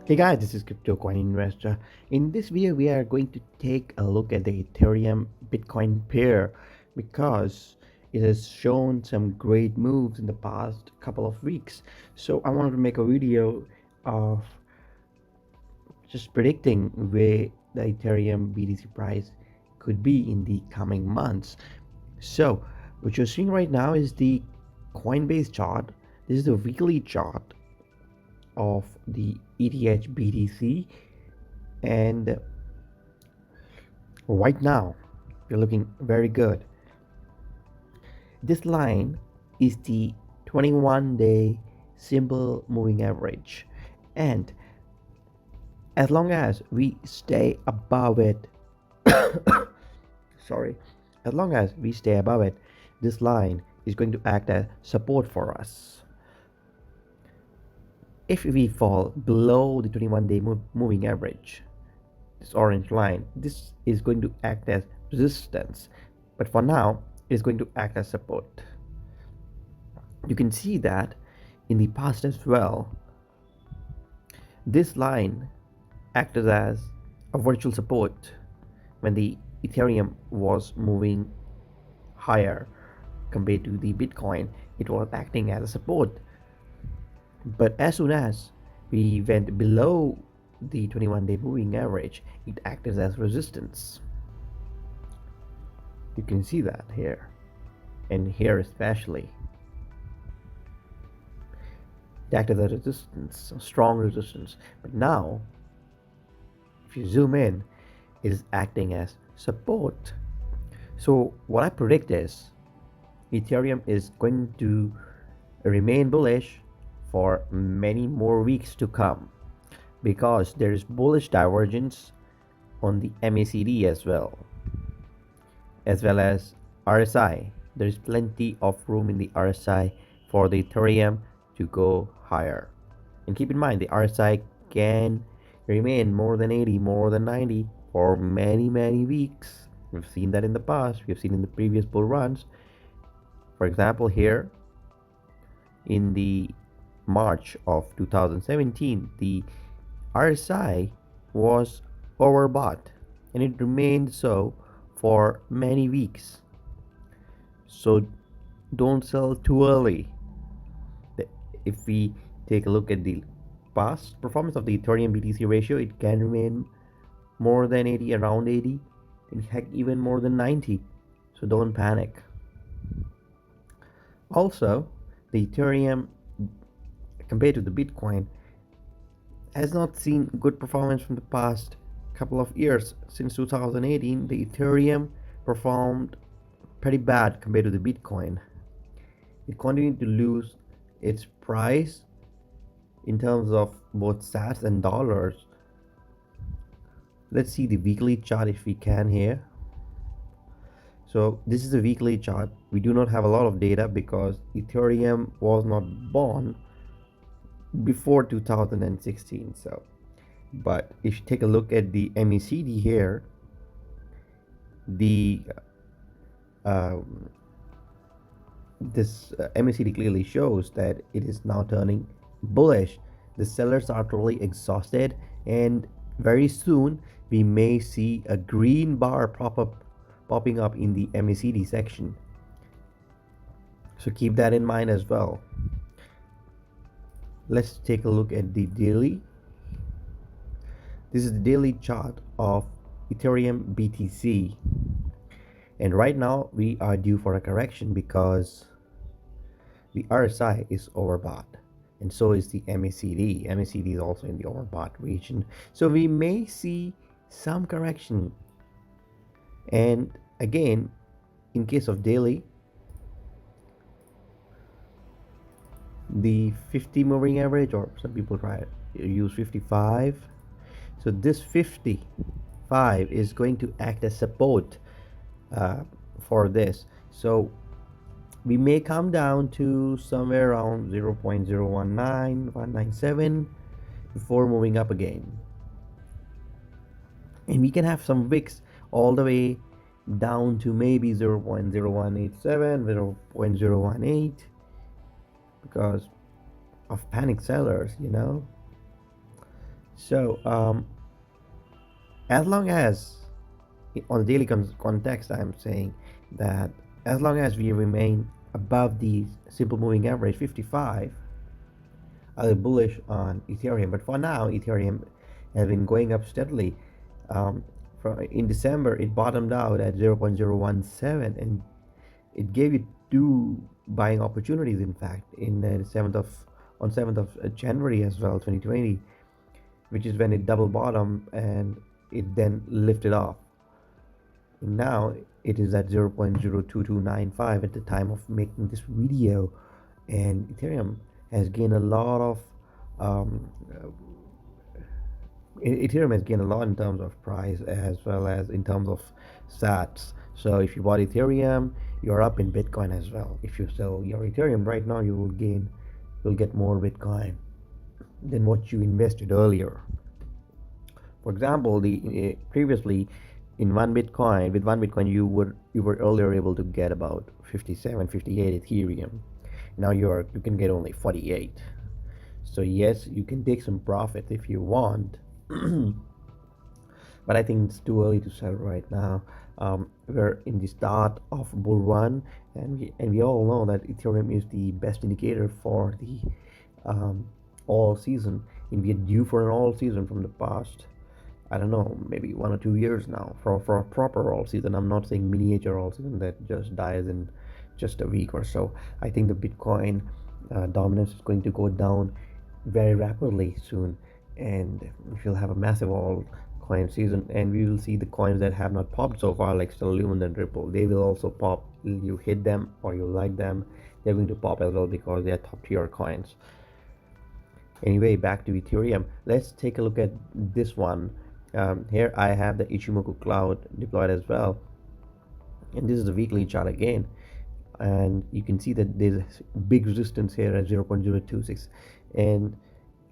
Hey guys, this is Crypto Coin Investor. In this video, we are going to take a look at the Ethereum Bitcoin pair because it has shown some great moves in the past couple of weeks. So I wanted to make a video of just predicting where the Ethereum BTC price could be in the coming months. So what you're seeing right now is the Coinbase chart. This is the weekly chart of the ETHBTC, and right now we're looking very good. This line is the 21-day simple moving average, and as long as we stay above it sorry as long as we stay above it, this line is going to act as support for us. If we fall below the 21-day moving average, this orange line, this is going to act as resistance, but for now it is going to act as support. You can see that in the past as well, this line acted as a virtual support when the Ethereum was moving higher compared to the Bitcoin. It was acting as a support, but as soon as we went below the 21-day moving average, it acted as resistance. You can see that here, and here especially. It acted as resistance, a strong resistance. But now, if you zoom in, it is acting as support. So what I predict is Ethereum is going to remain bullish for many more weeks to come because there is bullish divergence on the MACD as well as RSI. There is plenty of room in the RSI for the Ethereum to go higher. And keep in mind, the RSI can remain more than 80, more than 90 for many weeks. We've seen that in the past. We've seen in the previous bull runs. For example, here in the March of 2017, the RSI was overbought and it remained so for many weeks. So don't sell too early. If we take a look at the past performance of the Ethereum BTC ratio, it can remain more than 80, around 80, and heck, even more than 90. So don't panic. Also, the Ethereum compared to the Bitcoin has not seen good performance from the past couple of years. Since 2018, the Ethereum performed pretty bad compared to the Bitcoin. It continued to lose its price in terms of both sats and dollars. Let's see the weekly chart if we can here. So this is a weekly chart. We do not have a lot of data because Ethereum was not born before 2016. So, but if you take a look at the MACD here, the MACD clearly shows that it is now turning bullish. The sellers are totally exhausted, and very soon we may see a green bar popping up in the MACD section. So keep that in mind as well. Let's take a look at the daily. This is the daily chart of Ethereum BTC, and right now we are due for a correction because the RSI is overbought, and so is the MACD. MACD is also in the overbought region, so we may see some correction. And again, in case of daily, the 50 moving average, or some people try to use 55. So this 55 is going to act as support for this. So we may come down to somewhere around 0.019197 before moving up again, and we can have some wicks all the way down to maybe 0.0187, 0.018 because of panic sellers, So as long as on the daily context, I'm saying that as long as we remain above the simple moving average 55, I'll be bullish on Ethereum. But for now, Ethereum has been going up steadily. Um, in December, it bottomed out at 0.017, and it gave you two buying opportunities. In fact, in the 7th of January as well, 2020, which is when it double bottom and it then lifted off. Now it is at 0.02295 at the time of making this video, and Ethereum has gained a lot of um, Ethereum has gained a lot in terms of price as well as in terms of sats. So if you bought Ethereum, you're up in Bitcoin as well. If you sell your Ethereum right now, you'll get more Bitcoin than what you invested earlier. For example, the previously in one Bitcoin you were earlier able to get about 57, 58 Ethereum. Now you can get only 48. So yes, you can take some profit if you want, but I think it's too early to sell right now. We're in the start of bull run, and we all know that Ethereum is the best indicator for the all season, and we are due for an all season from the past. I don't know, maybe 1 or 2 years now for a proper all season. I'm not saying miniature all season that just dies in just a week or so. I think the Bitcoin dominance is going to go down very rapidly soon, and we'll have a massive all coin season, and we will see the coins that have not popped so far, like Stellar and Ripple. They will also pop. You hit them or you like them, they're going to pop as well because they are top tier coins. Anyway, back to Ethereum. Let's take a look at this one. Here I have the Ichimoku cloud deployed as well, and this is the weekly chart again, and you can see that there's a big resistance here at 0.026, and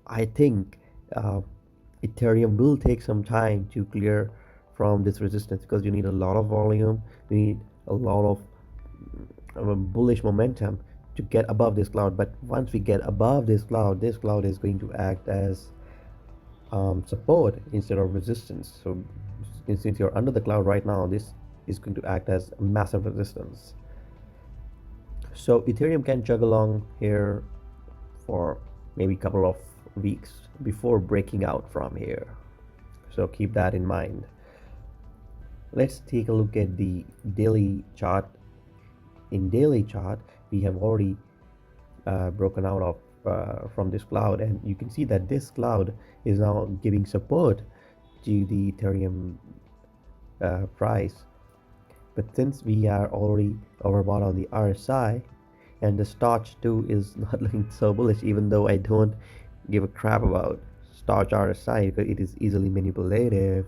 I think Ethereum will take some time to clear from this resistance because you need a lot of volume, you need a lot of bullish momentum to get above this cloud. But once we get above this cloud is going to act as support instead of resistance. So since you're under the cloud right now, this is going to act as massive resistance. So Ethereum can chug along here for maybe a couple of weeks before breaking out from here. So keep that in mind. Let's take a look at the daily chart. In daily chart, we have already broken out of from this cloud, and you can see that this cloud is now giving support to the Ethereum price. But since we are already overbought on the RSI, and the Starch 2 is not looking so bullish, even though I don't give a crap about Starch RSI because it is easily manipulative,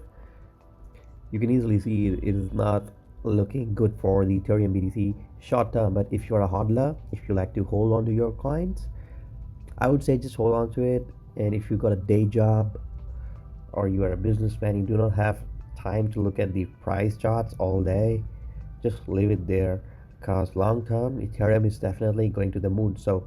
you can easily see it is not looking good for the Ethereum BTC short term. But if you're a hodler, if you like to hold on to your coins, I would say just hold on to it. And if you got a day job or you are a businessman, you do not have time to look at the price charts all day, just leave it there, because long term Ethereum is definitely going to the moon. So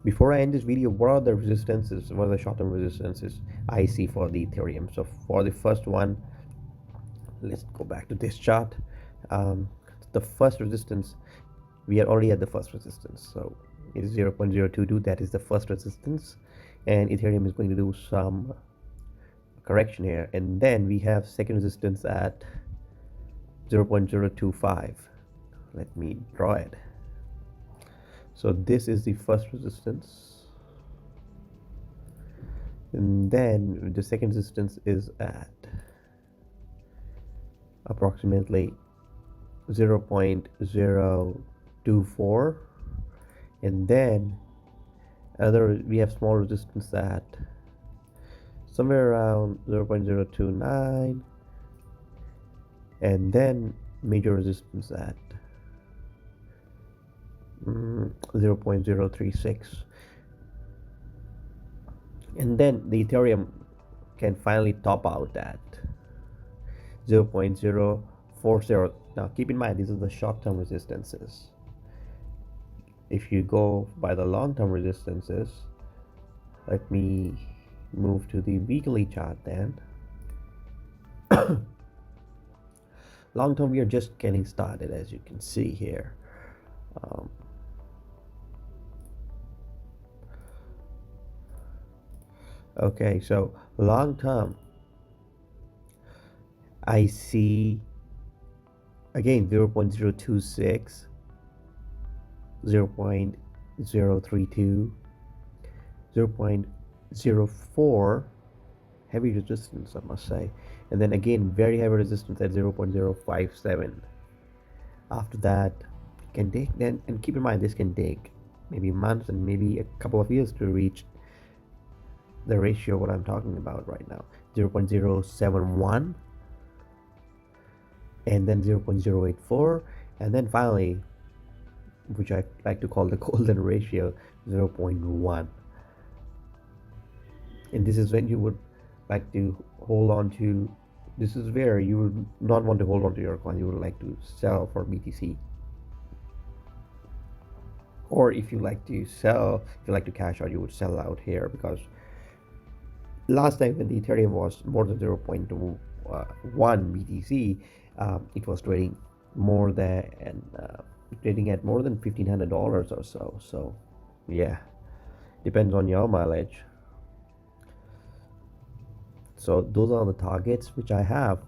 before I end this video, what are the resistances, what are the short-term resistances I see for the Ethereum? So for the first one, let's go back to this chart. The first resistance, we are already at the first resistance, so it is 0.022. That is the first resistance, and Ethereum is going to do some correction here. And then we have second resistance at 0.025. Let me draw it. So this is the first resistance, and then the second resistance is at approximately 0.024, and then we have small resistance at somewhere around 0.029, and then major resistance at 0.036, and then the Ethereum can finally top out at 0.040. Now keep in mind, these are the short-term resistances. If you go by the long-term resistances, let me move to the weekly chart then. Long term, we are just getting started, as you can see here. Okay, so long term, I see again 0.026, 0.032, 0.04 heavy resistance, I must say, and then again very heavy resistance at 0.057. After that, it can take then, and keep in mind this can take maybe months and maybe a couple of years to reach the ratio what I'm talking about right now, 0.071, and then 0.084, and then finally, which I like to call the golden ratio, 0.1. And this is when you would like to hold on to, this is where you would not want to hold on to your coin, you would like to sell for BTC. Or if you like to sell, if you like to cash out, you would sell out here, because last time when the Ethereum was more than 0.1 BTC, it was trading more than trading at more than $1,500 or so. So yeah, depends on your mileage. So those are the targets which I have.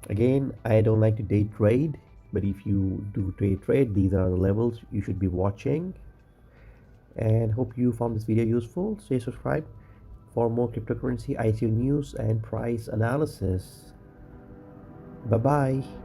Again, I don't like to day trade, but if you do day trade, these are the levels you should be watching. And hope you found this video useful. Stay subscribed for more cryptocurrency, ICO news, and price analysis. Bye bye.